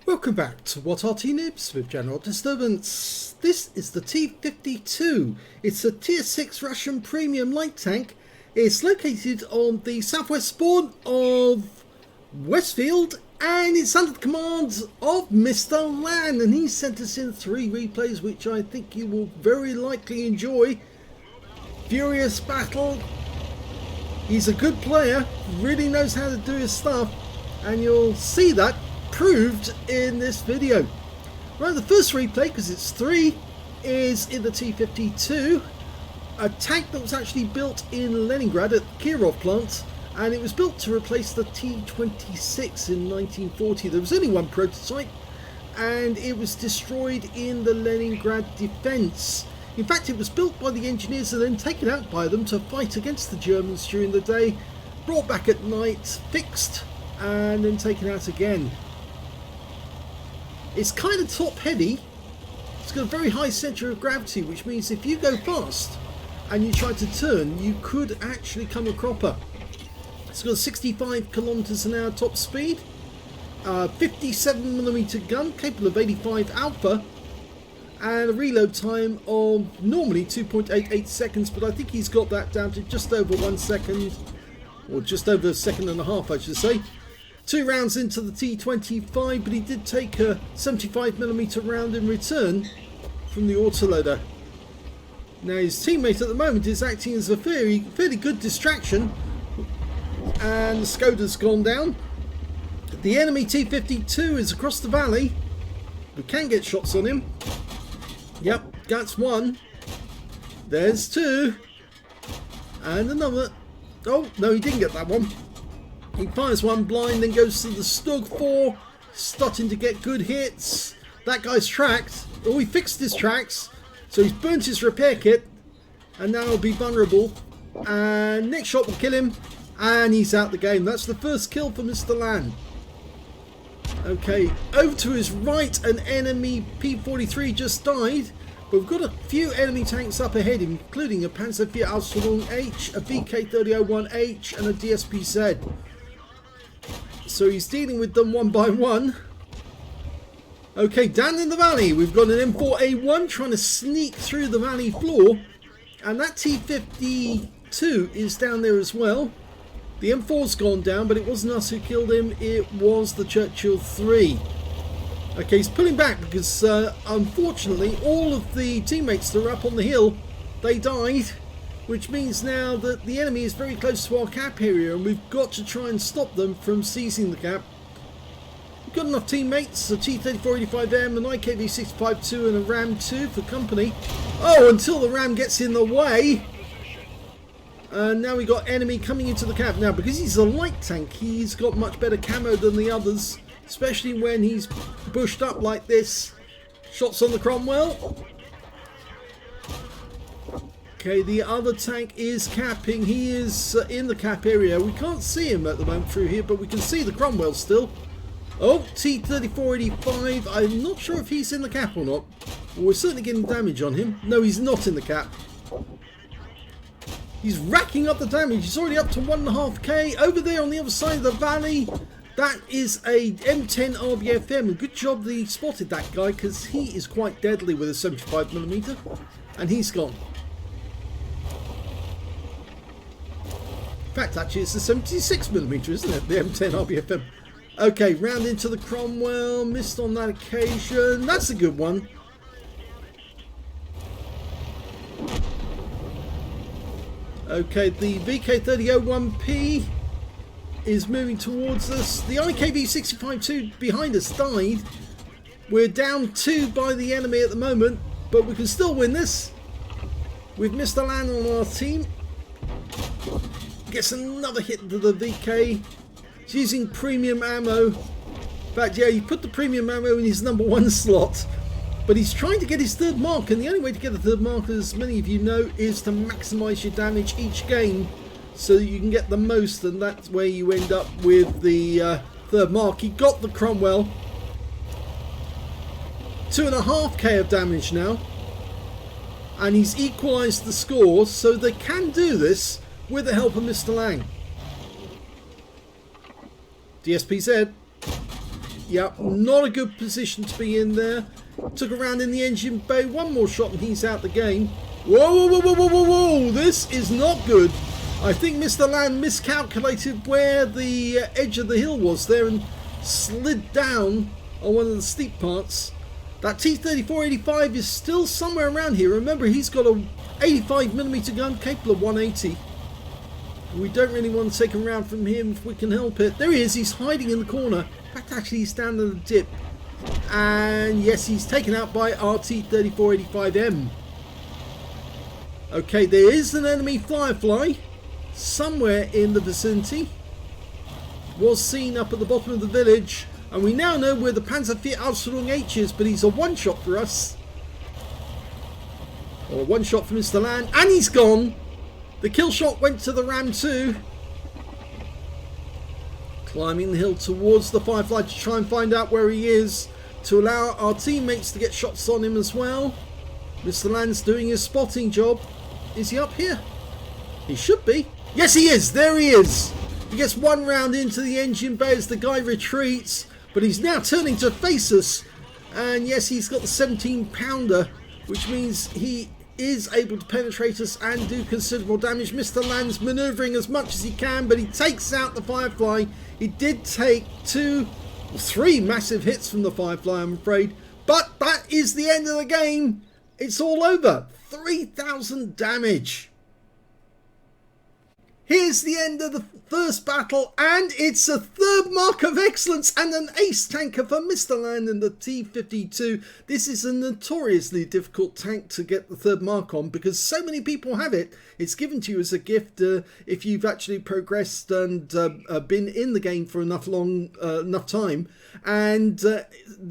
Welcome back to What Arty Noobs with General Disturbance. This is the T-50-2. It's a tier 6 Russian premium light tank. It's located on the southwest spawn of Westfield and it's under the command of Mr. Lan, and he sent us in 3 replays which I think you will very likely enjoy. Furious battle. He's a good player, really knows how to do his stuff, and you'll see that proved in this video. Right, the first replay, because it's 3, is in the T-50-2, a tank that was actually built in Leningrad at the Kirov plant, and it was built to replace the T-26 in 1940. There was only one prototype, and it was destroyed in the Leningrad defense. In fact, it was built by the engineers and then taken out by them to fight against the Germans during the day, brought back at night, fixed, and then taken out again. It's kind of top heavy. It's got a very high centre of gravity, which means if you go fast and you try to turn, you could actually come a cropper. It's got a 65 kilometers an hour top speed, 57mm gun capable of 85 alpha, and a reload time of normally 2.88 seconds, but I think he's got that down to just over 1 second, or just over a second and a half I should say. 2 rounds into the T25, but he did take a 75mm round in return from the autoloader. Now his teammate at the moment is acting as a fairly good distraction, and the Skoda's gone down. The enemy T-52 is across the valley. We can get shots on him. Yep, that's 1. There's 2. And another. Oh, no, he didn't get that one. He fires one blind, then goes to the Stug 4, starting to get good hits. That guy's tracked. Oh, he fixed his tracks, so he's burnt his repair kit, and now he'll be vulnerable. And next shot will kill him, and he's out the game. That's the first kill for Mr. Lan. Okay, over to his right, an enemy P-43 just died. But we've got a few enemy tanks up ahead, including a Panzer IV Ausführung H, a VK3001H, and a DSPZ. So he's dealing with them one by one. Okay, down in the valley, we've got an M4A1 trying to sneak through the valley floor. And that T-52 is down there as well. The M4's gone down, but it wasn't us who killed him, it was the Churchill 3. Okay, he's pulling back because unfortunately all of the teammates that were up on the hill, they died. Which means now that the enemy is very close to our cap area, and we've got to try and stop them from seizing the cap. We've got enough teammates, a T-34-85M, an IKV-65-2 and a RAM 2 for company. Oh, until the RAM gets in the way. And now we got enemy coming into the cap. Now, because he's a light tank, he's got much better camo than the others, especially when he's bushed up like this. Shots on the Cromwell. Okay, the other tank is capping. He is in the cap area. We can't see him at the moment through here, but we can see the Cromwell still. Oh, T-34-85. I'm not sure if he's in the cap or not. Well, we're certainly getting damage on him. No, he's not in the cap. He's racking up the damage. He's already up to 1.5k. Over there on the other side of the valley, that is a M10 RBFM. And good job that he spotted that guy, because he is quite deadly with a 75mm. And he's gone. In fact, actually, it's the 76mm, isn't it? The M10 RBFM. Okay, round into the Cromwell. Missed on that occasion. That's a good one. Okay, the VK3001P is moving towards us. The IKV-65-2 behind us died. We're down 2 by the enemy at the moment, but we can still win this. We've missed a land on our team. Gets another hit to the VK. He's using premium ammo. In fact, yeah, he put the premium ammo in his number 1 slot. But he's trying to get his 3rd mark, and the only way to get the 3rd mark, as many of you know, is to maximise your damage each game so that you can get the most, and that's where you end up with the 3rd mark. He got the Cromwell. 2.5k of damage now. And he's equalised the score, so they can do this with the help of Mr. Lang. DSPZ. Yep, not a good position to be in there. Took a round in the engine bay. One more shot and he's out the game. Whoa, whoa, whoa, whoa, whoa, whoa. This is not good. I think Mr. Land miscalculated where the edge of the hill was there and slid down on one of the steep parts. That T-34-85 is still somewhere around here. Remember, he's got a 85mm gun capable of 180. We don't really want to take a round from him if we can help it. There he is. He's hiding in the corner. In fact, actually, he's down in the dip. And yes, he's taken out by Arty 3485M. Okay, there is an enemy Firefly somewhere in the vicinity. Was seen up at the bottom of the village. And we now know where the Panzer IV Ausführung H is, but he's a one-shot for us. Or a one-shot for Mr. Land. And he's gone. The kill shot went to the Ram 2. Climbing the hill towards the Firefly to try and find out where he is, to allow our teammates to get shots on him as well. Mr. Land's doing his spotting job. Is he up here? He should be. Yes, he is. There he is. He gets one round into the engine bay as the guy retreats, but he's now turning to face us. And yes, he's got the 17-pounder, which means he is able to penetrate us and do considerable damage. Mr. Land's manoeuvring as much as he can, but he takes out the Firefly. He did take 3 massive hits from the Firefly, I'm afraid. But that is the end of the game. It's all over. 3,000 damage. Here's the end of the first battle, and it's a 3rd mark of excellence and an ace tanker for Mr. Land in the T-50-2. This is a notoriously difficult tank to get the 3rd mark on because so many people have it. It's given to you as a gift if you've actually progressed and been in the game for enough time. And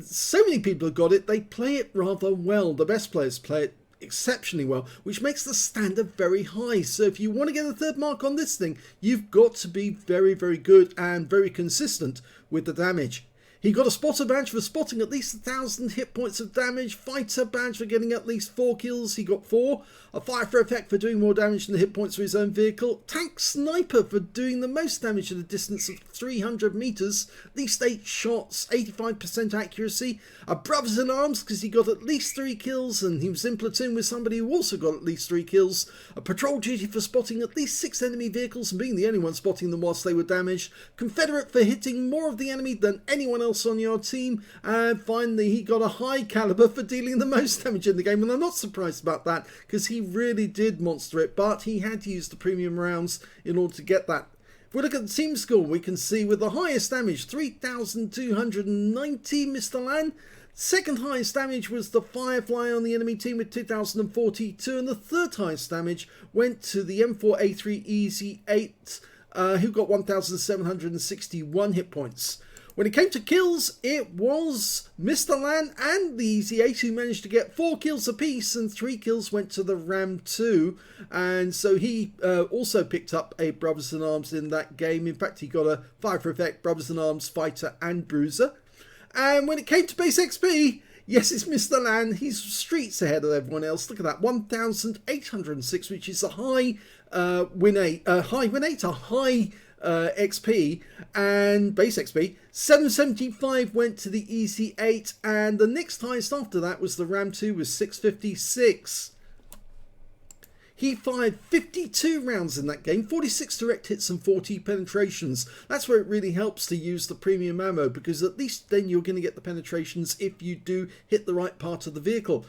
so many people have got it. They play it rather well. The best players play it exceptionally well, which makes the standard very high. So if you want to get a 3rd mark on this thing, you've got to be very, very good and very consistent with the damage. He got a spotter badge for spotting at least 1,000 hit points of damage, fighter badge for getting at least 4 kills, he got 4, a fire for effect for doing more damage than the hit points for his own vehicle, tank sniper for doing the most damage at a distance of 300 meters, at least 8 shots, 85% accuracy, a brothers in arms because he got at least 3 kills and he was in platoon with somebody who also got at least 3 kills, a patrol duty for spotting at least 6 enemy vehicles and being the only one spotting them whilst they were damaged, Confederate for hitting more of the enemy than anyone else on your team, and finally he got a high caliber for dealing the most damage in the game. And I'm not surprised about that because he really did monster it, but he had to use the premium rounds in order to get that. If we look at the team score, we can see with the highest damage 3,290 Mr. Land. Second highest damage was the Firefly on the enemy team with 2,042, and the 3rd highest damage went to the M4A3 Easy 8 who got 1,761 hit points. When it came to kills, it was Mr. Land and the Easy 8 who managed to get 4 kills apiece, and 3 kills went to the Ram 2. And so he also picked up a Brothers in Arms in that game. In fact, he got a Fire for Effect, Brothers in Arms, Fighter and Bruiser. And when it came to base XP, yes, it's Mr. Land. He's streets ahead of everyone else. Look at that, 1,806, which is a high XP and base XP. 775 went to the Easy 8, and the next highest after that was the Ram 2 with 656. He fired 52 rounds in that game, 46 direct hits and 40 penetrations. That's where it really helps to use the premium ammo, because at least then you're going to get the penetrations if you do hit the right part of the vehicle.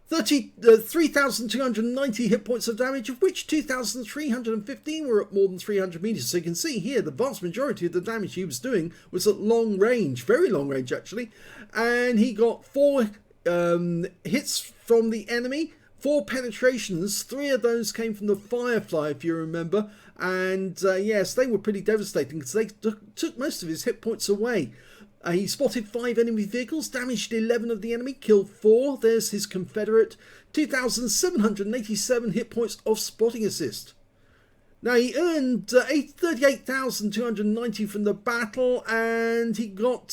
3,290 hit points of damage, of which 2,315 were at more than 300 meters. So you can see here the vast majority of the damage he was doing was at long range, very long range actually. And he got 4 hits from the enemy, 4 penetrations. 3 of those came from the Firefly, if you remember. And yes, they were pretty devastating because they took most of his hit points away. He spotted 5 enemy vehicles, damaged 11 of the enemy, killed 4. There's his Confederate. 2,787 hit points of spotting assist. Now he earned 38,290 from the battle, and he got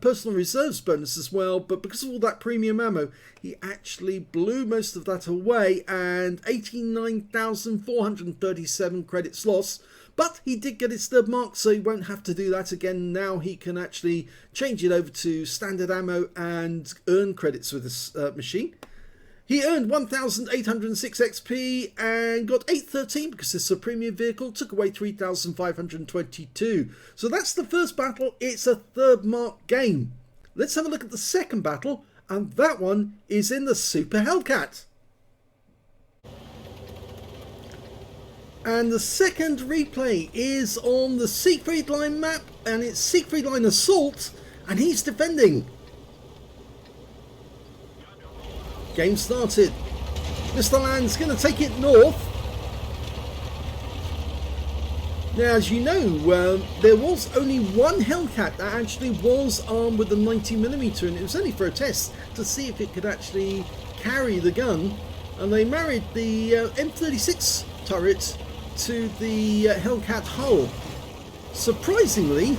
personal reserves bonus as well, but because of all that premium ammo, he actually blew most of that away, and 89,437 credits lost. But he did get his third mark, so he won't have to do that again. Now he can actually change it over to standard ammo and earn credits with this machine. He earned 1,806 XP and got 813 because this is a premium vehicle, took away 3,522. So that's the first battle. It's a third mark game. Let's have a look at the second battle, and that one is in the Super Hellcat. And the second replay is on the Siegfried line map, and it's Siegfried line assault, and he's defending. Game started. Mr. Land's going to take it north. Now, as you know, there was only one Hellcat that actually was armed with the 90mm, and it was only for a test to see if it could actually carry the gun. And they married the M36 turret to the Hellcat hull. Surprisingly,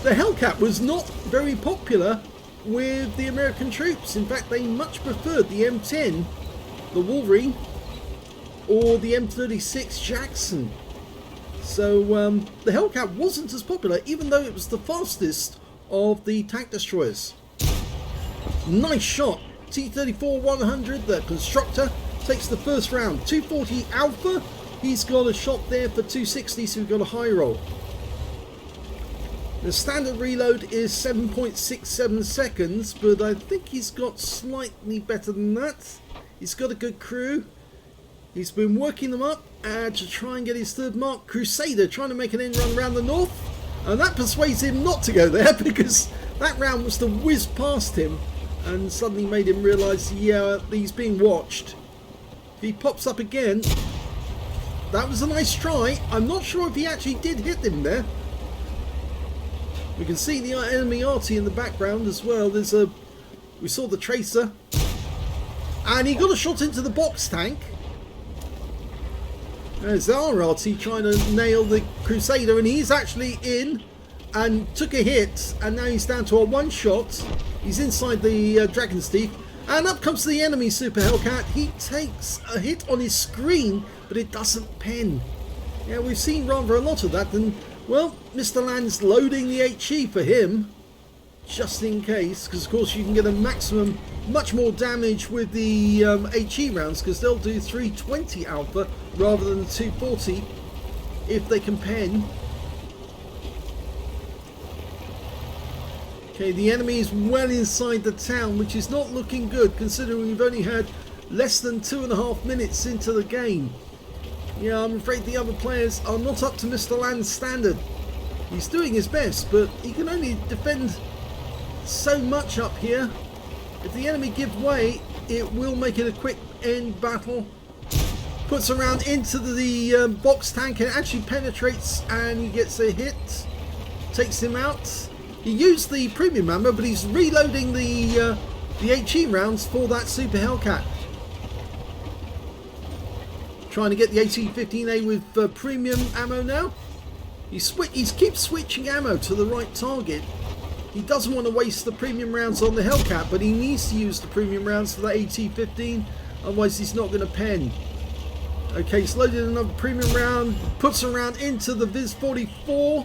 the Hellcat was not very popular with the American troops. In fact, they much preferred the M10, the Wolverine, or the M36 Jackson. So the Hellcat wasn't as popular, even though it was the fastest of the tank destroyers. Nice shot. T-34-100, the constructor, takes the first round. 240 Alpha, he's got a shot there for 260, so we've got a high roll. The standard reload is 7.67 seconds, but I think he's got slightly better than that. He's got a good crew. He's been working them up to try and get his third mark. Crusader trying to make an end run around the north, and that persuades him not to go there because that round was to whiz past him and suddenly made him realise, yeah, he's being watched. If he pops up again, that was a nice try. I'm not sure if he actually did hit him there. We can see the enemy Arty in the background as well. We saw the tracer, and he got a shot into the box tank. There's our Arty trying to nail the Crusader, and he's actually in and took a hit, and now he's down to a one shot. He's inside the Dragon's Teeth, and up comes the enemy Super Hellcat. He takes a hit on his screen, but it doesn't pen. Yeah, we've seen rather a lot of that, and well, Mr. Land's loading the HE for him, just in case, because of course you can get a maximum, much more damage with the HE rounds, because they'll do 320 Alpha rather than 240 if they can pen. Okay, the enemy is well inside the town, which is not looking good considering we've only had less than 2.5 minutes into the game. Yeah, I'm afraid the other players are not up to Mr. Land's standard. He's doing his best, but he can only defend so much up here. If the enemy gives way, it will make it a quick end battle. Puts a round into the box tank, and it actually penetrates, and he gets a hit. Takes him out. He used the premium ammo, but he's reloading the HE rounds for that Super Hellcat. Trying to get the AT-15A with premium ammo now. He keeps switching ammo to the right target. He doesn't want to waste the premium rounds on the Hellcat, but he needs to use the premium rounds for the AT-15, otherwise he's not going to pen. Okay, he's loaded another premium round, puts a round into the Viz 44.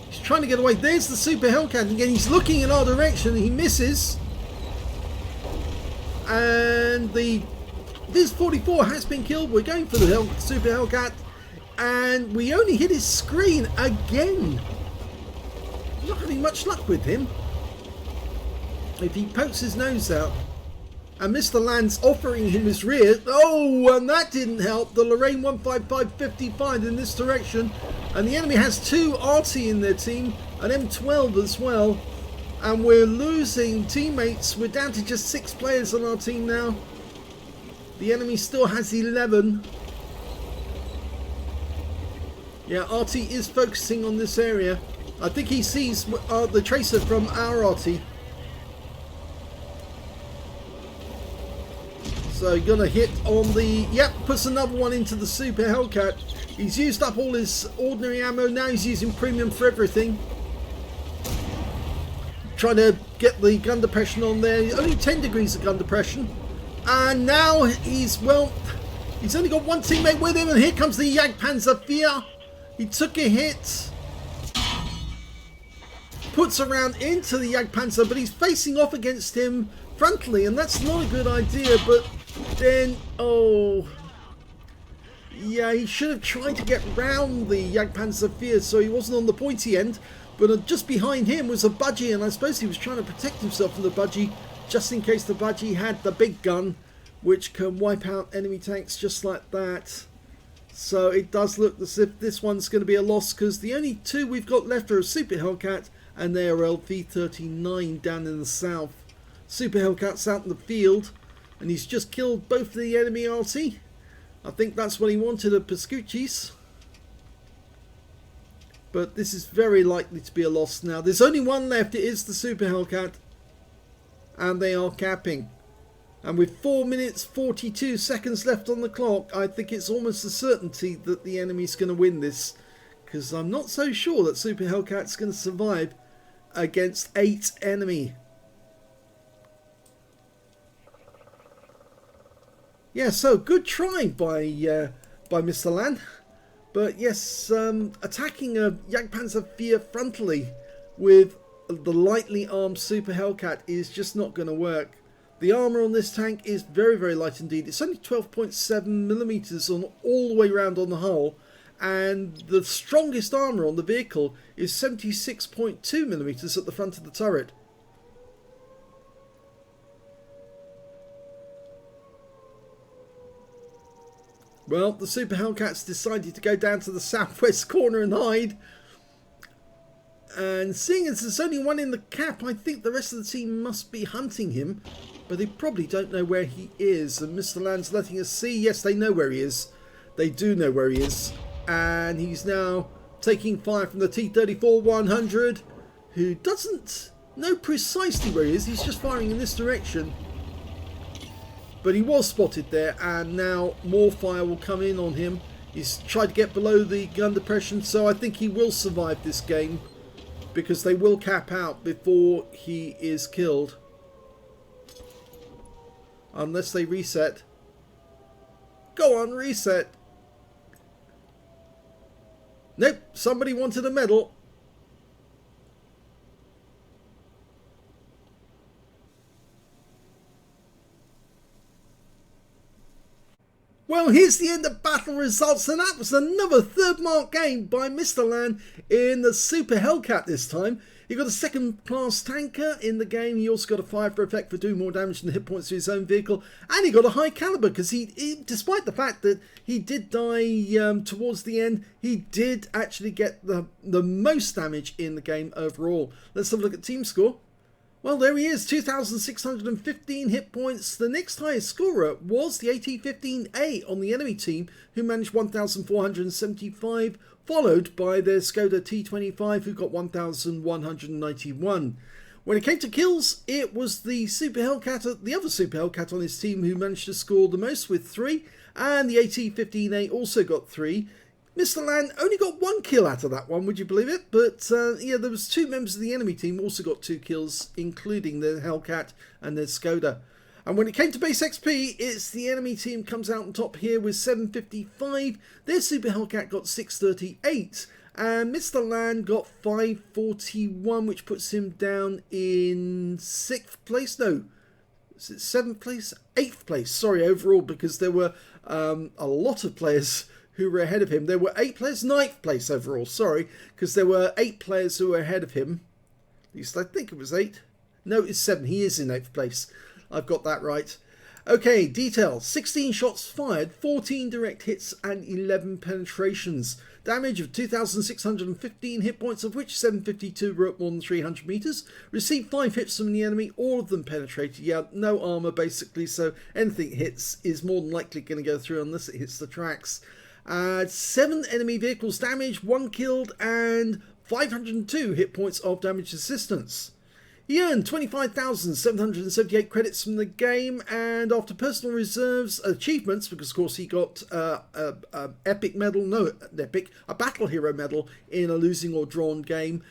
He's trying to get away. There's the Super Hellcat again. He's looking in our direction. He misses. And the Viz 44 has been killed. We're going for the Super Hellcat, and we only hit his screen again. Not having much luck with him. If he pokes his nose out, and Mr. Land's offering him his rear. Oh, and that didn't help. The Lorraine 155-55 in this direction, and the enemy has two Arty in their team, an M12 as well, and we're losing teammates. We're down to just 6 players on our team now. The enemy still has 11. Yeah, Arty is focusing on this area. I think he sees the tracer from our Arty. So gonna hit on the... Yep, puts another one into the Super Hellcat. He's used up all his ordinary ammo. Now he's using premium for everything. Trying to get the gun depression on there. Only 10 degrees of gun depression. And now he's only got one teammate with him, and here comes the Jagdpanzer IV. He took a hit. Puts a round into the Jagdpanzer, but he's facing off against him frontally, and that's not a good idea. But then, oh, yeah, he should have tried to get round the Jagdpanzer Fear so he wasn't on the pointy end. But just behind him was a budgie, and I suppose he was trying to protect himself from the budgie, just in case the budgie had the big gun, which can wipe out enemy tanks just like that. So it does look as if this one's going to be a loss, because the only two we've got left are a Super Hellcat and they are LV-39 down in the south. Super Hellcat's out in the field, and he's just killed both the enemy Arty. I think that's what he wanted at Pascucci's. But this is very likely to be a loss now. There's only one left. It is the Super Hellcat. And they are capping. And with 4 minutes 42 seconds left on the clock, I think it's almost a certainty that the enemy's going to win this. Because I'm not so sure that Super Hellcat's going to survive against 8 enemy. Yeah, so good try by Mr. Lan. But yes, attacking a Jagdpanzer Fear frontally with the lightly armed Super Hellcat is just not going to work. The armour on this tank is very, very light indeed. It's only 12.7mm on all the way around on the hull. And the strongest armour on the vehicle is 76.2mm at the front of the turret. Well, the Super Hellcat's decided to go down to the southwest corner and hide. And seeing as there's only one in the cap, I think the rest of the team must be hunting him. But they probably don't know where he is. And Mr. Land's letting us see. Yes, they know where he is. They do know where he is. And he's now taking fire from the T-34-100, who doesn't know precisely where he is. He's just firing in this direction. But he was spotted there, and now more fire will come in on him. He's tried to get below the gun depression, so I think he will survive this game, because they will cap out before he is killed. Unless they reset. Go on, reset. Nope, somebody wanted a medal. Well, here's the end of battle results, and that was another third mark game by Mr. Lan in the Super Hellcat this time. He got a second class tanker in the game. He also got a fire for effect for doing more damage than the hit points to his own vehicle, and he got a high caliber because he despite the fact that he did die towards the end, he did actually get the most damage in the game overall. Let's have a look at team score. Well, there he is, 2,615 hit points. The next highest scorer was the AT-15A on the enemy team, who managed 1,475, followed by their Skoda T25, who got 1,191. When it came to kills, it was the Super Hellcat, the other Super Hellcat on his team, who managed to score the most with 3, and the AT-15A also got 3. Mr. Lan only got 1 kill out of that one, would you believe it? But yeah, there was 2 members of the enemy team also got 2 kills, including the Hellcat and their Skoda. And when it came to base XP, it's the enemy team comes out on top here with 755. Their Super Hellcat got 638. And Mr. Lan got 541, which puts him down in 6th place. No, is it 7th place? 8th place, sorry, overall, because there were a lot of players who were ahead of him. There were 8 players, 9th place overall, sorry, because there were 8 players who were ahead of him. At least I think it was 8. No, it's 7. He is in 8th place. I've got that right. Okay, details. 16 shots fired, 14 direct hits and 11 penetrations. Damage of 2,615 hit points, of which 752 were at more than 300 meters. Received 5 hits from the enemy, all of them penetrated. Yeah, no armor basically, so anything hits is more than likely going to go through unless it hits the tracks. 7 enemy vehicles damaged, 1 killed, and 502 hit points of damage assistance. He earned 25,778 credits from the game, and after personal reserves achievements, because of course he got a battle hero medal in a losing or drawn game.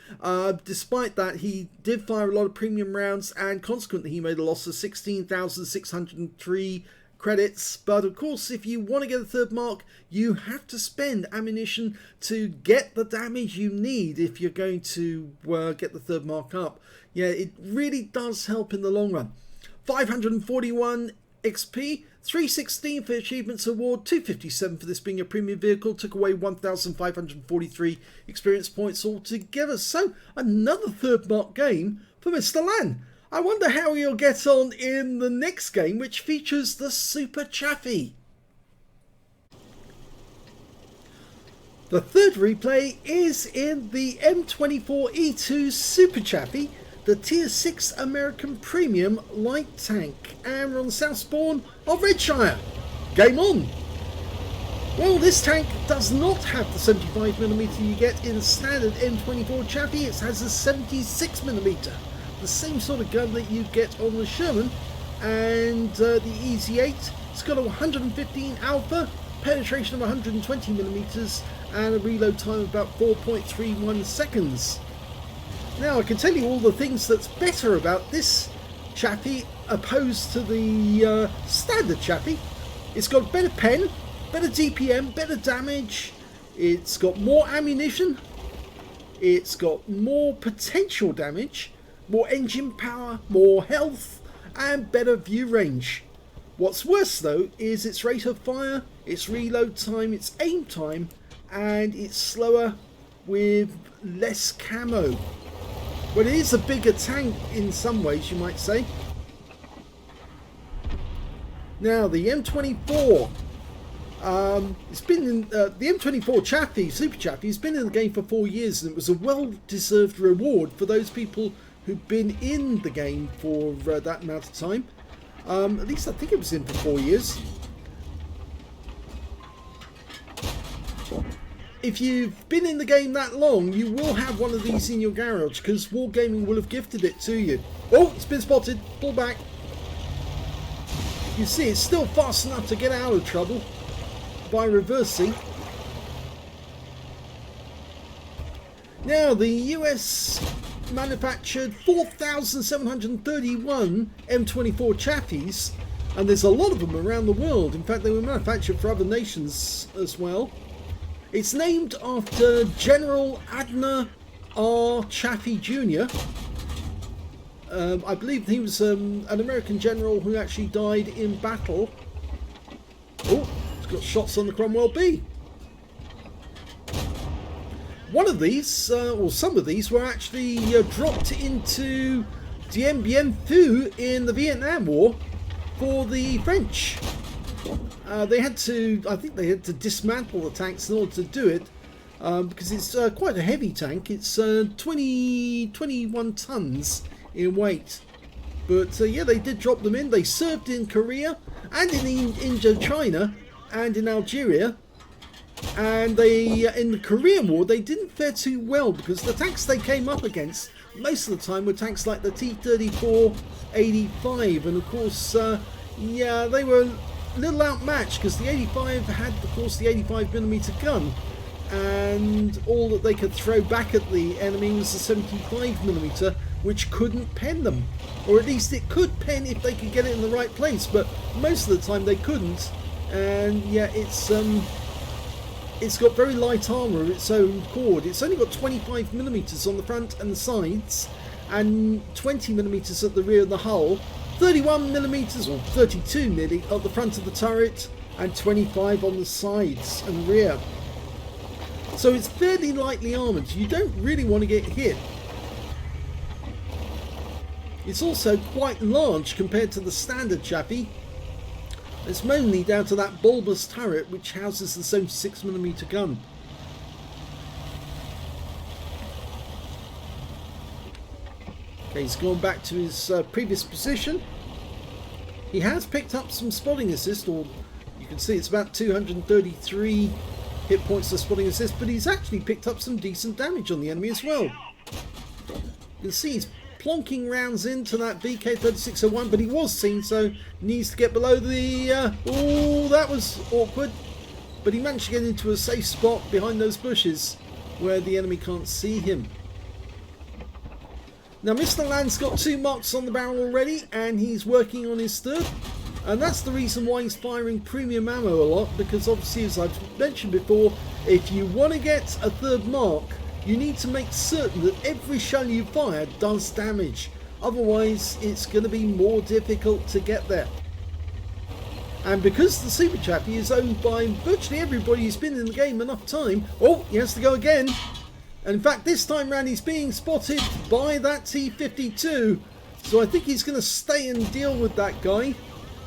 Despite that, he did fire a lot of premium rounds, and consequently he made a loss of 16,603 credits, but of course if you want to get a third mark you have to spend ammunition to get the damage you need if you're going to get the third mark up. Yeah, it really does help in the long run. 541 XP, 316 for Achievements Award, 257 for this being a premium vehicle, took away 1,543 experience points altogether. So another third mark game for Mr. Lan. I wonder how he'll get on in the next game, which features the Super Chaffee. The third replay is in the M24E2 Super Chaffee, the Tier 6 American Premium Light Tank, and we're on the south spawn of Redshire. Game on! Well, this tank does not have the 75mm you get in the standard M24 Chaffee. It has a 76mm, the same sort of gun that you get on the Sherman, and the EZ8. It's got a 115 alpha, penetration of 120mm, and a reload time of about 4.31 seconds. Now I can tell you all the things that's better about this Chaffee opposed to the standard Chaffee. It's got better pen, better DPM, better damage, it's got more ammunition, it's got more potential damage, more engine power, more health, and better view range. What's worse though is its rate of fire, its reload time, its aim time, and it's slower with less camo. Well, it is a bigger tank in some ways, you might say. Now the M24, it's been in the M24 Chaffee, Super Chaffee, has been in the game for 4 years, and it was a well-deserved reward for those people who've been in the game for that amount of time. At least I think it was in for 4 years. If you've been in the game that long, you will have one of these in your garage, because Wargaming will have gifted it to you. Oh, it's been spotted. Pull back. You see, it's still fast enough to get out of trouble by reversing. Now, the US manufactured 4,731 M24 Chafees, and there's a lot of them around the world. In fact, they were manufactured for other nations as well. It's named after General Adna R. Chaffee Jr. I believe he was an American general who actually died in battle. Oh, it's got shots on the Cromwell B. One of these, or some of these, were actually dropped into the M24E2 in the Vietnam War for the French. They had to, I think they had to dismantle the tanks in order to do it, because it's quite a heavy tank. It's 21 tons in weight. But yeah, they did drop them in. They served in Korea and in Indochina and in Algeria. And they, in the Korean War, they didn't fare too well, because the tanks they came up against most of the time were tanks like the T-50-2, and of course, yeah, they were a little outmatched, because the 85 had, of course, the 85mm gun, and all that they could throw back at the enemy was the 75mm, which couldn't pen them, or at least it could pen if they could get it in the right place, but most of the time they couldn't. And yeah, it's got very light armour of its own accord. It's only got 25mm on the front and the sides, and 20mm at the rear of the hull, 31mm or 32 nearly at the front of the turret, and 25 on the sides and rear. So it's fairly lightly armoured. You don't really want to get hit. It's also quite large compared to the standard Chaffee. It's mainly down to that bulbous turret which houses the 76mm gun. Okay, he's gone back to his previous position. He has picked up some spotting assist, or you can see it's about 233 hit points to spotting assist, but he's actually picked up some decent damage on the enemy as well. You can see he's plonking rounds into that VK3601, but he was seen, so needs to get below the oh, that was awkward, but he managed to get into a safe spot behind those bushes where the enemy can't see him. Now Mr. Land's got 2 marks on the barrel already, and he's working on his third. And that's the reason why he's firing premium ammo a lot, because obviously, as I've mentioned before, if you want to get a third mark, you need to make certain that every shell you fire does damage. Otherwise, it's going to be more difficult to get there. And because the Super Chaffee is owned by virtually everybody who's been in the game enough time, oh, he has to go again. And in fact, this time round he's being spotted by that T-50-2. So I think he's going to stay and deal with that guy.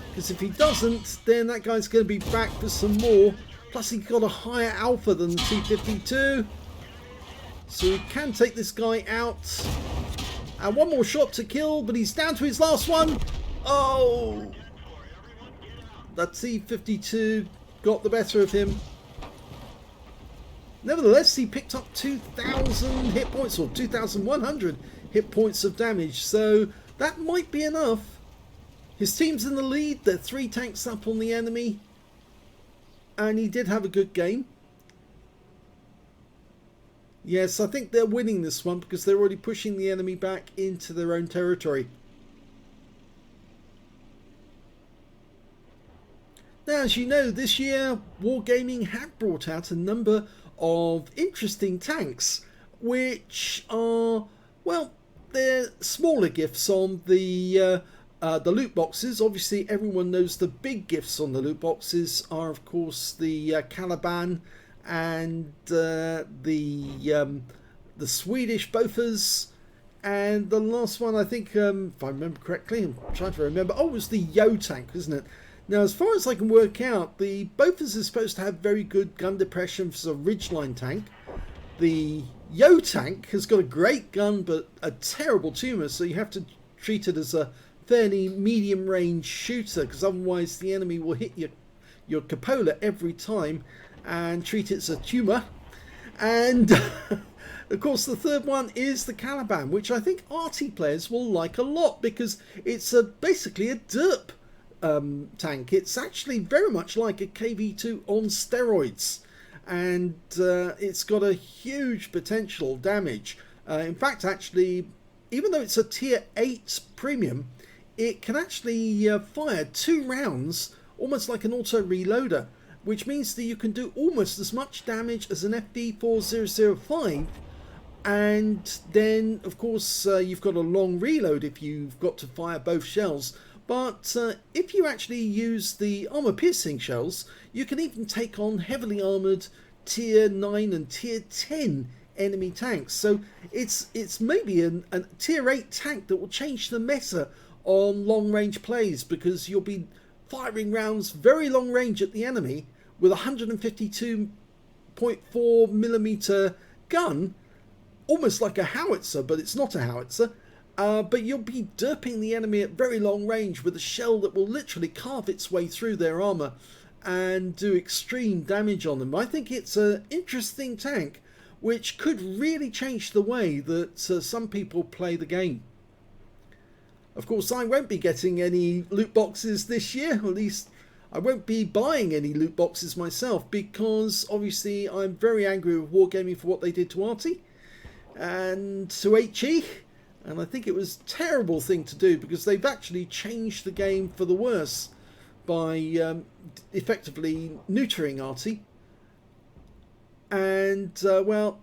Because if he doesn't, then that guy's going to be back for some more. Plus he's got a higher alpha than the T-52. So he can take this guy out. And one more shot to kill, but he's down to his last one. Oh! That T-52 got the better of him. Nevertheless, he picked up 2,000 hit points, or 2,100 hit points of damage. So that might be enough. His team's in the lead. They're 3 tanks up on the enemy. And he did have a good game. Yes, I think they're winning this one because they're already pushing the enemy back into their own territory. Now, as you know, this year Wargaming have brought out a number of interesting tanks, which are, well, they're smaller gifts on the loot boxes. Obviously, everyone knows the big gifts on the loot boxes are, of course, the Caliban and the Swedish Bofors, and the last one, I think, if I remember correctly, I'm trying to remember. Oh, it was the Yo tank, isn't it? Now, as far as I can work out, the Bofors is supposed to have very good gun depression for a ridgeline tank. The Yo tank has got a great gun, but a terrible tumour, so you have to treat it as a fairly medium-range shooter, because otherwise the enemy will hit your cupola every time and treat it as a tumour. And of course, the third one is the Caliban, which I think Arty players will like a lot, because it's basically a derp tank. It's actually very much like a KV-2 on steroids, and it's got a huge potential damage. In fact, actually, even though it's a tier 8 premium, it can actually fire 2 rounds almost like an auto reloader, which means that you can do almost as much damage as an FV4005. And then, of course, you've got a long reload if you've got to fire both shells. But if you actually use the armor-piercing shells, you can even take on heavily armoured tier 9 and tier 10 enemy tanks. So it's maybe a tier 8 tank that will change the meta on long-range plays, because you'll be firing rounds very long range at the enemy with a 152.4mm gun, almost like a howitzer, but it's not a howitzer. But you'll be derping the enemy at very long range with a shell that will literally carve its way through their armour and do extreme damage on them. I think it's an interesting tank which could really change the way that some people play the game. Of course, I won't be getting any loot boxes this year, or at least I won't be buying any loot boxes myself, because obviously I'm very angry with Wargaming for what they did to Arty and to HE. And I think it was a terrible thing to do, because they've actually changed the game for the worse by effectively neutering Arty. And, well,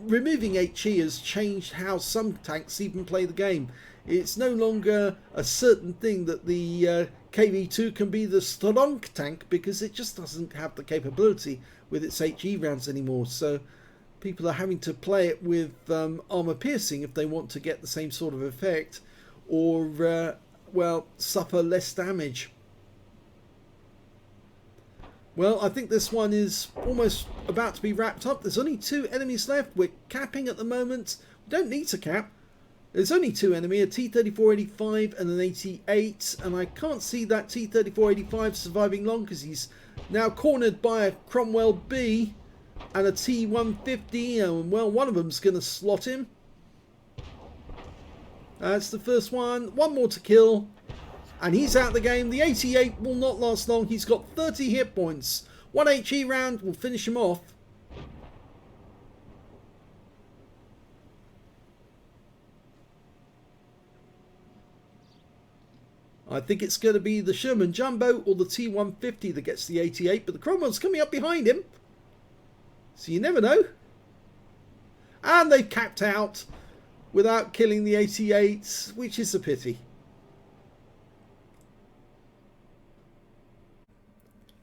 removing HE has changed how some tanks even play the game. It's no longer a certain thing that the KV-2 can be the strong tank, because it just doesn't have the capability with its HE rounds anymore. So people are having to play it with armor piercing if they want to get the same sort of effect, or well, suffer less damage. Well, I think this one is almost about to be wrapped up. There's only 2 enemies left. We're capping at the moment. We don't need to cap. There's only 2 enemy, a T-34-85 and an 88, and I can't see that T-34-85 surviving long, because he's now cornered by a Cromwell B and a T-150, and well, one of them's going to slot him. That's the first one. One more to kill, and he's out of the game. The 88 will not last long. He's got 30 hit points. 1 HE round will finish him off. I think it's going to be the Sherman Jumbo or the T-150 that gets the 88, but the Cromwell's coming up behind him. So you never know. And they've capped out without killing the 88, which is a pity.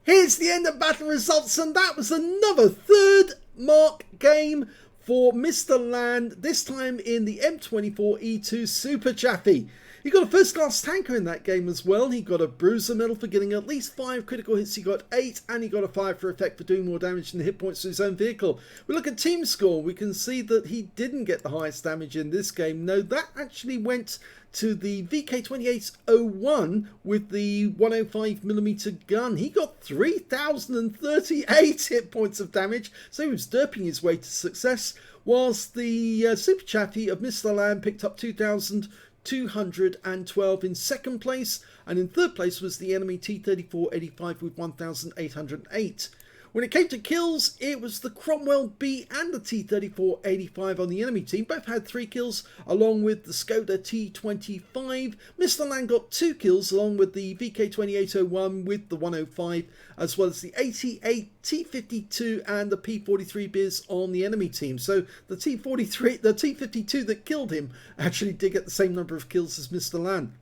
Here's the end of battle results, and that was another third mark game for Mr. Land, this time in the M24E2 Super Chaffee. He got a first class tanker in that game as well. He got a bruiser medal for getting at least 5 critical hits. He got 8, and he got a 5 for effect for doing more damage than the hit points to his own vehicle. We look at team score. We can see that he didn't get the highest damage in this game. No, that actually went to the VK2801 with the 105mm gun. He got 3,038 hit points of damage, so he was derping his way to success, whilst the Super Chaffee of Mr. Land picked up 2,212 in second place, and in third place was the enemy T-34-85 with 1,808. When it came to kills, it was the Cromwell B and the T-34-85 on the enemy team. Both had 3 kills, along with the Skoda T-25. Mr. Land got 2 kills, along with the VK2801 with the 105, as well as the 88 T-50-2 and the P-43 Biz on the enemy team. So the T-52 that killed him actually did get the same number of kills as Mr. Land.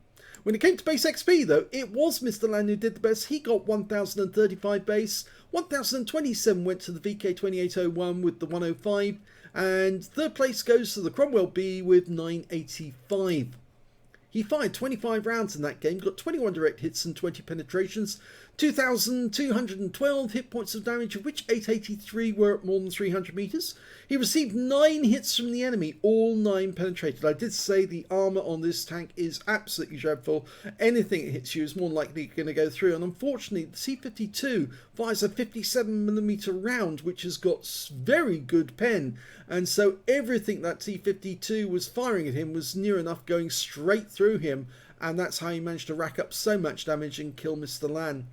When it came to base XP, though, it was Mr. Land who did the best. He got 1,035 base, 1,027 went to the VK2801 with the 105, and third place goes to the Cromwell B with 985. He fired 25 rounds in that game, got 21 direct hits and 20 penetrations, 2,212 hit points of damage, of which 883 were at more than 300 meters. He received 9 hits from the enemy, all 9 penetrated. I did say the armor on this tank is absolutely dreadful. Anything that hits you is more than likely going to go through, and unfortunately the T-52 fires a 57mm round, which has got very good pen, and so everything that T-52 was firing at him was near enough going straight through him, and that's how he managed to rack up so much damage and kill Mr. Land.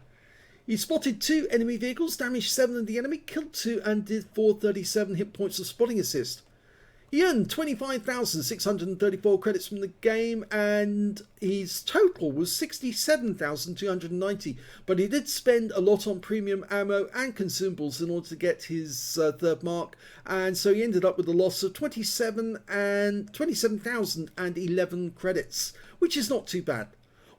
He spotted 2 enemy vehicles, damaged 7 of the enemy, killed 2 and did 437 hit points of spotting assist. He earned 25,634 credits from the game, and his total was 67,290, but he did spend a lot on premium ammo and consumables in order to get his third mark, and so he ended up with a loss of 27,011 credits, which is not too bad.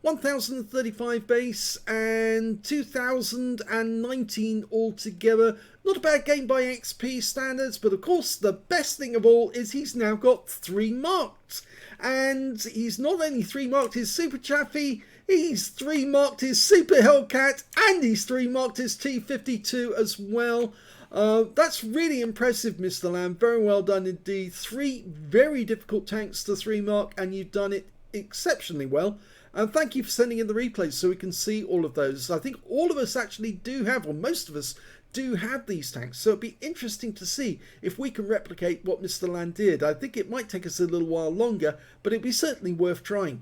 1,035 base and 2,019 altogether. Not a bad game by XP standards, but of course the best thing of all is he's now got 3 marked. And he's not only 3 marked his Super Chaffee, he's 3 marked his Super Hellcat, and he's 3 marked his T-52 as well. That's really impressive, Mr. Land. Very well done indeed. 3 very difficult tanks to 3 mark, and you've done it exceptionally well. And thank you for sending in the replays so we can see all of those. I think all of us actually do have, or most of us do have these tanks. So it'd be interesting to see if we can replicate what Mr. Land did. I think it might take us a little while longer, but it'd be certainly worth trying.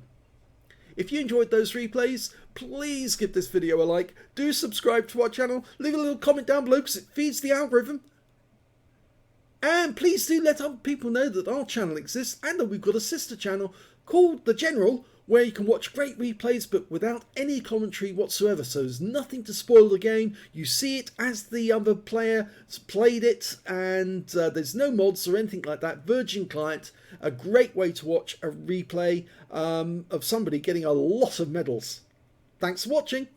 If you enjoyed those replays, please give this video a like. Do subscribe to our channel. Leave a little comment down below because it feeds the algorithm. And please do let other people know that our channel exists and that we've got a sister channel called The General, where you can watch great replays but without any commentary whatsoever. So there's nothing to spoil the game. You see it as the other player has played it, and there's no mods or anything like that. Virgin client, a great way to watch a replay of somebody getting a lot of medals. Thanks for watching.